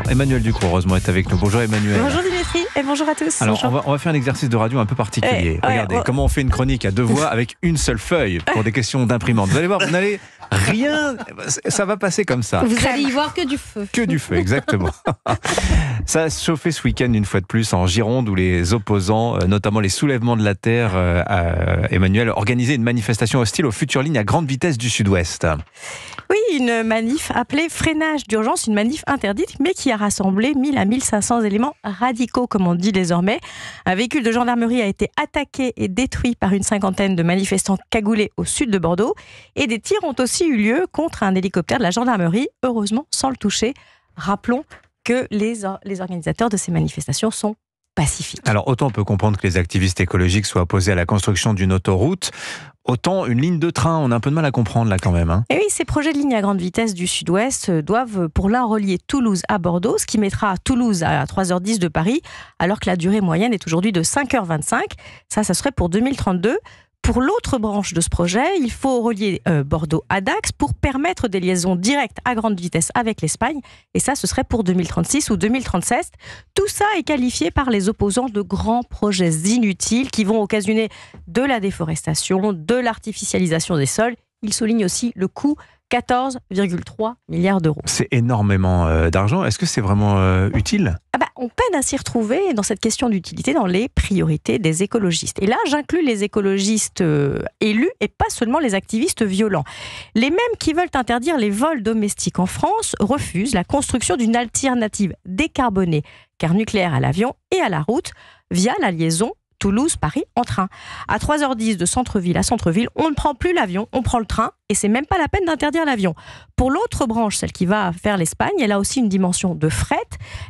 Emmanuel Ducrot, heureusement, est avec nous. Bonjour Emmanuel. Bonjour Dimitri et bonjour à tous. Alors, bonjour. on va faire un exercice de radio un peu particulier. Regardez, comment on fait une chronique à deux voix avec une seule feuille pour des questions d'imprimante. Vous allez voir, vous n'allez rien, ça va passer comme ça. Vous allez y voir que du feu. Que du feu, exactement. Ça a chauffé ce week-end une fois de plus en Gironde où les opposants, notamment les soulèvements de la terre, Emmanuel, organisaient une manifestation hostile aux futures lignes à grande vitesse du Sud-Ouest. Oui, une manif appelée freinage d'urgence, une manif interdite, mais qui a rassemblé 1000 à 1500 éléments radicaux, comme on dit désormais. Un véhicule de gendarmerie a été attaqué et détruit par une cinquantaine de manifestants cagoulés au sud de Bordeaux. Et des tirs ont aussi eu lieu contre un hélicoptère de la gendarmerie, heureusement sans le toucher. Rappelons que les organisateurs de ces manifestations sont pacifiques. Alors, autant on peut comprendre que les activistes écologiques soient opposés à la construction d'une autoroute, autant une ligne de train, on a un peu de mal à comprendre là quand même. Hein. Et oui, ces projets de ligne à grande vitesse du Sud-Ouest doivent pour l'un relier Toulouse à Bordeaux, ce qui mettra Toulouse à 3h10 de Paris, alors que la durée moyenne est aujourd'hui de 5h25. Ça serait pour 2032. Pour l'autre branche de ce projet, il faut relier Bordeaux à Dax pour permettre des liaisons directes à grande vitesse avec l'Espagne. Et ça, ce serait pour 2036 ou 2037. Tout ça est qualifié par les opposants de grands projets inutiles qui vont occasionner de la déforestation, de l'artificialisation des sols. Il souligne aussi le coût, 14,3 milliards d'euros. C'est énormément d'argent. Est-ce que c'est vraiment utile ? On peine à s'y retrouver dans cette question d'utilité dans les priorités des écologistes. Et là, j'inclus les écologistes élus et pas seulement les activistes violents. Les mêmes qui veulent interdire les vols domestiques en France refusent la construction d'une alternative décarbonée, car nucléaire à l'avion et à la route, via la liaison Toulouse-Paris en train. À 3h10 de centre-ville à centre-ville, on ne prend plus l'avion, on prend le train et c'est même pas la peine d'interdire l'avion. Pour l'autre branche, celle qui va vers l'Espagne, elle a aussi une dimension de fret.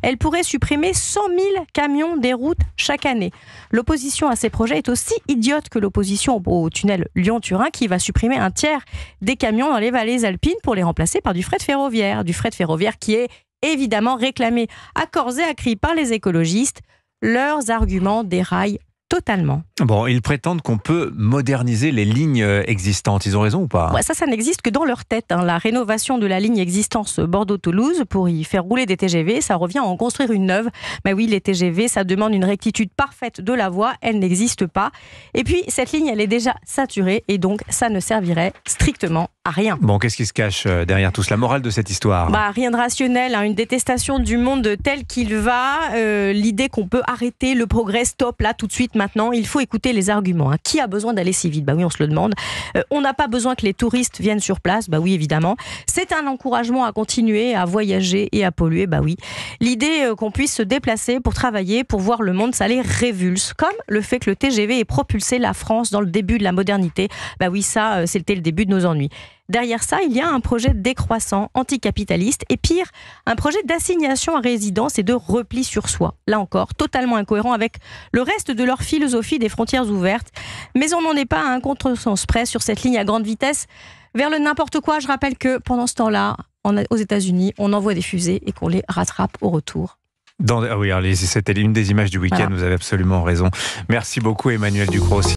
Elle pourrait supprimer 100 000 camions des routes chaque année. L'opposition à ces projets est aussi idiote que l'opposition au tunnel Lyon-Turin qui va supprimer un tiers des camions dans les vallées alpines pour les remplacer par du fret ferroviaire. Du fret ferroviaire qui est évidemment réclamé à corps et à cri par les écologistes. Leurs arguments déraillent totalement. Bon, ils prétendent qu'on peut moderniser les lignes existantes. Ils ont raison ou pas ? Ça n'existe que dans leur tête. La rénovation de la ligne existence Bordeaux-Toulouse pour y faire rouler des TGV, ça revient à en construire une neuve. Mais oui, les TGV, ça demande une rectitude parfaite de la voie. Elle n'existe pas. Et puis, cette ligne, elle est déjà saturée et donc ça ne servirait strictement à rien. Bon, qu'est-ce qui se cache derrière tout cela ? La morale de cette histoire ? Rien de rationnel, une détestation du monde tel qu'il va. L'idée qu'on peut arrêter le progrès, stop, là, tout de suite, maintenant. Il faut écouter les arguments. Qui a besoin d'aller si vite ? Oui, on se le demande. On n'a pas besoin que les touristes viennent sur place ? Oui, évidemment. C'est un encouragement à continuer à voyager et à polluer ? Oui. L'idée qu'on puisse se déplacer pour travailler, pour voir le monde, ça les révulse. Comme le fait que le TGV ait propulsé la France dans le début de la modernité. Oui, ça, c'était le début de nos ennuis. Derrière ça, il y a un projet décroissant, anticapitaliste et pire, un projet d'assignation à résidence et de repli sur soi. Là encore, totalement incohérent avec le reste de leur philosophie des frontières ouvertes. Mais on n'en est pas à un contresens près sur cette ligne à grande vitesse vers le n'importe quoi. Je rappelle que pendant ce temps-là, aux États-Unis, on envoie des fusées et qu'on les rattrape au retour. Oui, c'était une des images du week-end, Vous avez absolument raison. Merci beaucoup Emmanuel Ducrot.